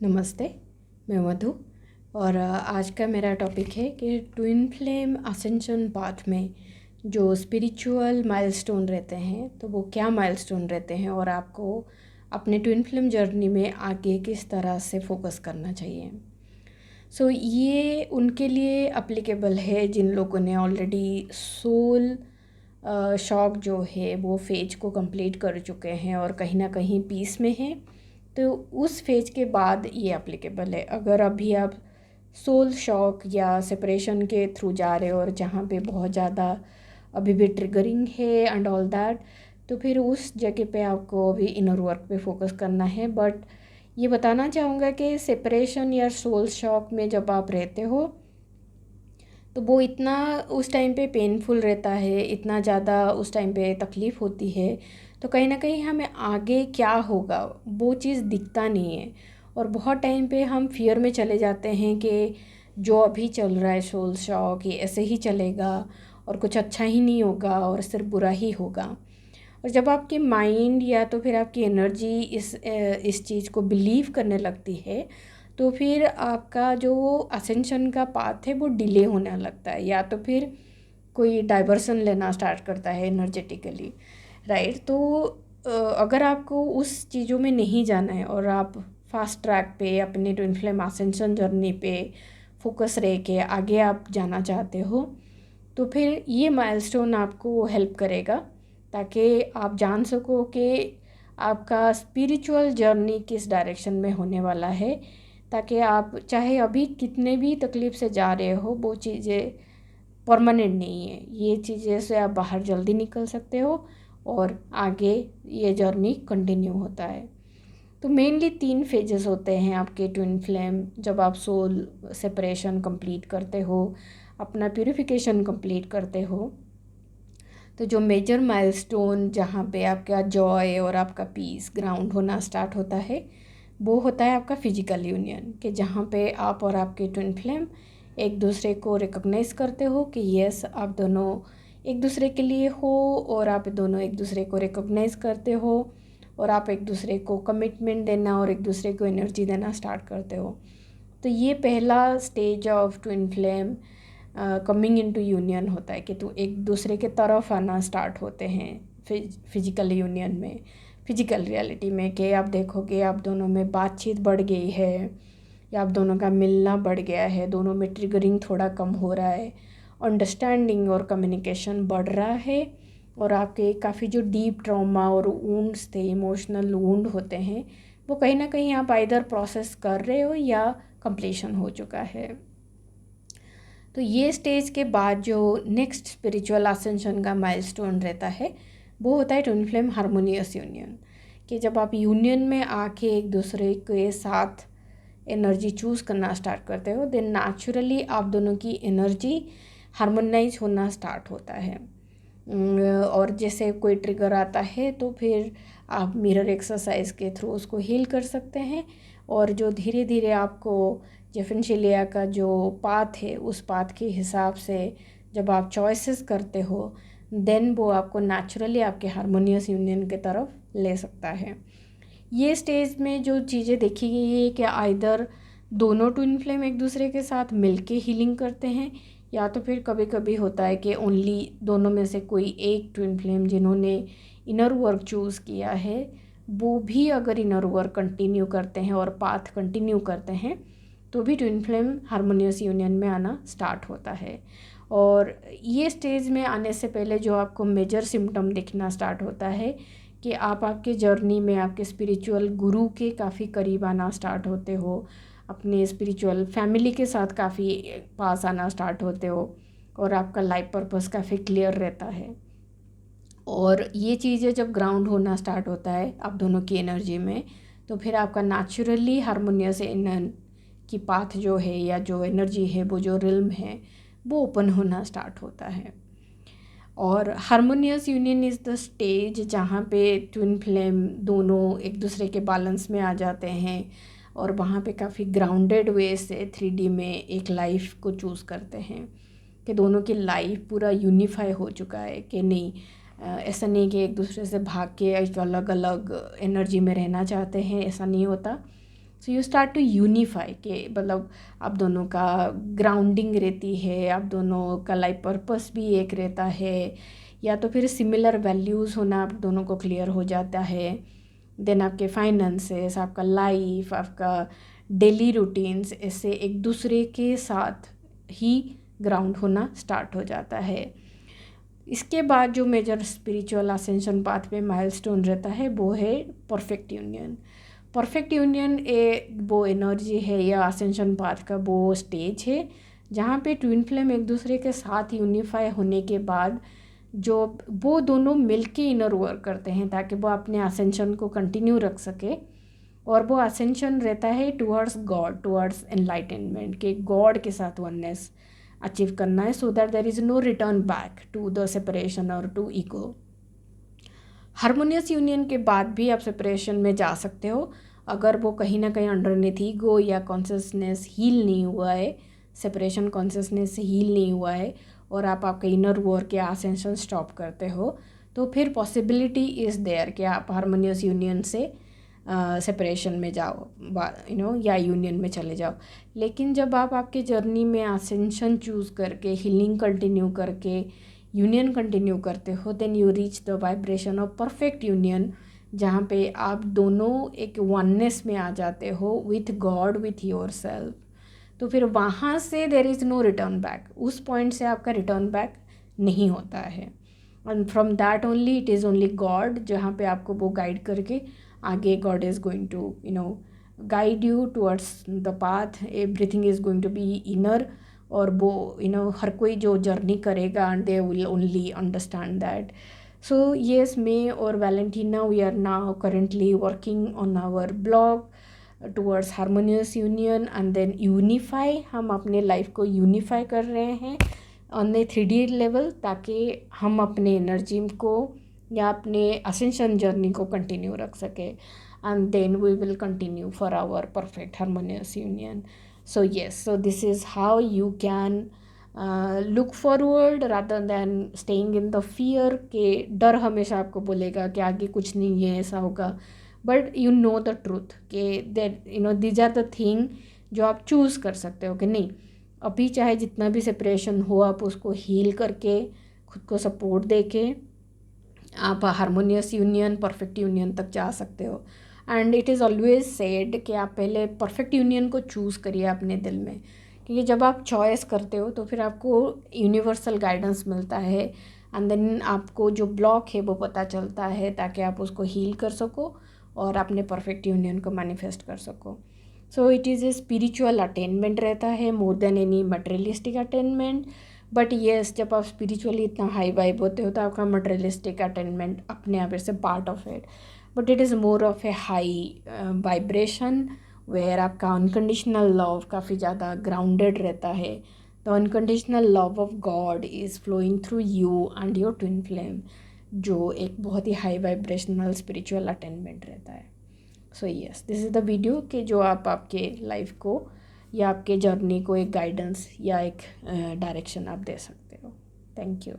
नमस्ते, मैं मधु। और आज का मेरा टॉपिक है कि ट्विन फ्लेम असेंशन पाथ में जो स्पिरिचुअल माइलस्टोन रहते हैं तो वो क्या माइलस्टोन रहते हैं और आपको अपने ट्विन फ्लेम जर्नी में आगे किस तरह से फोकस करना चाहिए। ये उनके लिए अप्लीकेबल है जिन लोगों ने ऑलरेडी सोल शॉक जो है वो फेज को कंप्लीट कर चुके हैं और कहीं ना कहीं पीस में हैं। तो उस फेज के बाद ये एप्लीकेबल है। अगर अभी आप सोल शॉक या सेपरेशन के थ्रू जा रहे हो और जहाँ पे बहुत ज़्यादा अभी भी ट्रिगरिंग है एंड ऑल दैट, तो फिर उस जगह पे आपको अभी इनर वर्क पे फोकस करना है। बट ये बताना चाहूँगा कि सेपरेशन या सोल शॉक में जब आप रहते हो तो वो इतना उस टाइम पे पेनफुल रहता है, इतना ज़्यादा उस टाइम पे तकलीफ़ होती है, तो कहीं ना कहीं हमें आगे क्या होगा वो चीज़ दिखता नहीं है। और बहुत टाइम पे हम फियर में चले जाते हैं कि जो अभी चल रहा है सोल शॉक ये ऐसे ही चलेगा और कुछ अच्छा ही नहीं होगा और सिर्फ बुरा ही होगा। और जब आपके माइंड या तो फिर आपकी एनर्जी इस चीज़ को बिलीव करने लगती है तो फिर आपका जो असेंशन का पाथ है वो डिले होने लगता है, या तो फिर कोई डाइवर्सन लेना स्टार्ट करता है एनर्जेटिकली, राइट। तो अगर आपको उस चीज़ों में नहीं जाना है और आप फास्ट ट्रैक पे अपने ट्विन फ्लेम असेंशन जर्नी पे फोकस रह के आगे आप जाना चाहते हो तो फिर ये माइलस्टोन आपको हेल्प करेगा ताकि आप जान सको कि आपका स्पिरिचुअल जर्नी किस डायरेक्शन में होने वाला है, ताकि आप चाहे अभी कितने भी तकलीफ़ से जा रहे हो वो चीज़ें परमानेंट नहीं है। ये चीज़ें से आप बाहर जल्दी निकल सकते हो और आगे ये जर्नी कंटिन्यू होता है। तो मेनली 3 फेजेस होते हैं आपके ट्विन फ्लेम जब आप सोल सेपरेशन कंप्लीट करते हो, अपना प्यूरिफिकेशन कंप्लीट करते हो। तो जो मेजर माइलस्टोन जहाँ पे आपका जॉय और आपका पीस ग्राउंड होना स्टार्ट होता है वो होता है आपका फिजिकल यूनियन, कि जहाँ पे आप और आपके ट्विन फ्लेम एक दूसरे को रिकॉग्नाइज करते हो कि यस आप दोनों एक दूसरे के लिए हो और आप दोनों एक दूसरे को रिकॉग्नाइज करते हो और आप एक दूसरे को कमिटमेंट देना और एक दूसरे को एनर्जी देना स्टार्ट करते हो। तो ये पहला stage of twin flame coming into union होता है कि तो एक दूसरे के तरफ आना स्टार्ट होते हैं फिजिकल यूनियन में, फिजिकल रियलिटी में, कि आप देखोगे आप दोनों में बातचीत बढ़ गई है या आप दोनों का मिलना बढ़ गया है, दोनों में ट्रिगरिंग थोड़ा कम हो रहा है, अंडरस्टैंडिंग और कम्युनिकेशन बढ़ रहा है और आपके काफ़ी जो डीप ट्रॉमा और वुंड्स थे, इमोशनल वुंड होते हैं, वो कहीं ना कहीं आप आइदर प्रोसेस कर रहे हो या कंप्लीशन हो चुका है। तो ये स्टेज के बाद जो नेक्स्ट स्पिरिचुअल असेंशन का माइलस्टोन रहता है वो होता है ट्विन फ्लेम हारमोनियस यूनियन, कि जब आप यूनियन में आके एक दूसरे के साथ एनर्जी चूज़ करना स्टार्ट करते हो देन नेचुरली आप दोनों की एनर्जी हारमोनाइज होना स्टार्ट होता है। और जैसे कोई ट्रिगर आता है तो फिर आप मिरर एक्सरसाइज के थ्रू उसको हील कर सकते हैं और जो धीरे धीरे आपको जेफिनशिलिया का जो पाथ है उस पाथ के हिसाब से जब आप चॉइसेस करते हो देन वो आपको नेचुरली आपके हारमोनियस यूनियन की तरफ ले सकता है। ये स्टेज में जो चीज़ें देखी गई है कि आइदर दोनों ट्विन फ्लेम एक दूसरे के साथ मिलके हीलिंग करते हैं या तो फिर कभी कभी होता है कि ओनली दोनों में से कोई एक ट्विन फ्लेम जिन्होंने इनर वर्क चूज़ किया है वो भी अगर इनर वर्क कंटिन्यू करते हैं और पाथ कंटिन्यू करते हैं तो भी ट्विन फ्लेम हारमोनियस यूनियन में आना स्टार्ट होता है। और ये स्टेज में आने से पहले जो आपको मेजर सिम्टम दिखना स्टार्ट होता है कि आप आपके जर्नी में आपके स्पिरिचुअल गुरु के काफ़ी करीब आना स्टार्ट होते हो, अपने स्पिरिचुअल फैमिली के साथ काफ़ी पास आना स्टार्ट होते हो और आपका लाइफ पर्पस काफ़ी क्लियर रहता है। और ये चीज़ें जब ग्राउंड होना स्टार्ट होता है आप दोनों की एनर्जी में तो फिर आपका नेचुरली हारमोनियस इन की पाथ जो है या जो एनर्जी है वो जो रिल्म है वो ओपन होना स्टार्ट होता है। और harmonious union is the stage जहाँ पे ट्विन फ्लेम दोनों एक दूसरे के बैलेंस में आ जाते हैं और वहाँ पे काफ़ी ग्राउंडेड वे से 3D में एक लाइफ को चूज़ करते हैं कि दोनों की लाइफ पूरा यूनिफाई हो चुका है कि नहीं, ऐसा नहीं कि एक दूसरे से भाग के एक अलग अलग एनर्जी में रहना चाहते हैं, ऐसा नहीं होता। So you start to unify के मतलब आप दोनों का ग्राउंडिंग रहती है, आप दोनों का लाइफ पर्पस भी एक रहता है, या तो फिर सिमिलर वैल्यूज़ होना आप दोनों को क्लियर हो जाता है। देन आपके फाइनेंसेस, आपका लाइफ, आपका डेली रूटीन्स ऐसे एक दूसरे के साथ ही ग्राउंड होना स्टार्ट हो जाता है। इसके बाद जो मेजर स्पिरिचुअल असेंशन पाथ में माइलस्टोन रहता है वो है परफेक्ट यूनियन। परफेक्ट यूनियन वो एनर्जी है या असेंशन पाथ का वो स्टेज है जहाँ पे ट्विन फ्लेम एक दूसरे के साथ यूनिफाई होने के बाद जो वो दोनों मिलके इनर वर्क करते हैं ताकि वो अपने असेंशन को कंटिन्यू रख सके। और वो असेंशन रहता है टुवर्ड्स गॉड, टुवर्ड्स एनलाइटनमेंट, के गॉड के साथ वननेस अचीव करना है, so that there is no return back to the separation और टू ईगो। हारमोनियस यूनियन के बाद भी आप सेपरेशन में जा सकते हो अगर वो कहीं ना कहीं अंडरनेथ ईगो या कॉन्शियसनेस हील नहीं हुआ है, सेपरेशन कॉन्शियसनेस से हील नहीं हुआ है और आप आपका इनर वर्क या असेंशन स्टॉप करते हो, तो फिर पॉसिबिलिटी इज़ देयर कि आप हारमोनियस यूनियन से सेपरेशन में जाओ, या यूनियन में चले जाओ। लेकिन जब आप आपके जर्नी में असेंशन चूज़ करके, हीलिंग कंटिन्यू करके, यूनियन कंटिन्यू करते हो, then you reach the vibration of perfect union, जहाँ पे आप दोनों एक वननेस में आ जाते हो with God, with your self. तो फिर वहाँ से there is no return back, उस पॉइंट से आपका रिटर्न बैक नहीं होता है। And from that only it is only God, जहाँ पे आपको वो गाइड करके आगे God is going to guide you towards the path, everything is going to be inner. और वो हर कोई जो जर्नी करेगा and they will only understand that. So yes, me और Valentina we are now currently working on our blog towards harmonious union and then unify. हम अपने life को यूनिफाई कर रहे हैं ऑन ए 3D लेवल, ताकि हम अपने एनर्जी को या अपने असेंशन जर्नी को कंटिन्यू रख सके, and then we will continue for our perfect harmonious union. So yes, so this is how you can look forward rather than staying in the fear, के डर हमेशा आपको बोलेगा कि आगे कुछ नहीं है, ऐसा होगा, but you know the truth के that these are the thing जो आप चूज़ कर सकते हो कि नहीं, अभी चाहे जितना भी सेपरेशन हो आप उसको हील करके, खुद को सपोर्ट दे के आप हारमोनियस यूनियन, परफेक्ट यूनियन तक जा सकते हो। And it is always said कि आप पहले परफेक्ट यूनियन को चूज़ करिए अपने दिल में, क्योंकि जब आप चॉइस करते हो तो फिर आपको यूनिवर्सल गाइडेंस मिलता है, एंड देन आपको जो ब्लॉक है वो पता चलता है ताकि आप उसको हील कर सको और अपने परफेक्ट यूनियन को मैनिफेस्ट कर सको। So it is a spiritual attainment रहता है more than any materialistic attainment. But yes, जब आप स्पिरिचुअली इतना हाई वाइब होते हो तो आपका मटेरियलिस्टिक अटेनमेंट अपने आप it's a part of it, but it is more of a high vibration where आपका अनकंडीशनल लव काफ़ी ज़्यादा ग्राउंडेड रहता है। The unconditional love of God is flowing through you and your twin flame, जो एक बहुत ही हाई वाइब्रेशनल स्पिरिचुअल अटेनमेंट रहता है। So yes, this is the video कि जो आप आपके लाइफ को या आपके जर्नी को एक गाइडेंस या एक डायरेक्शन आप दे सकते हो। Thank you.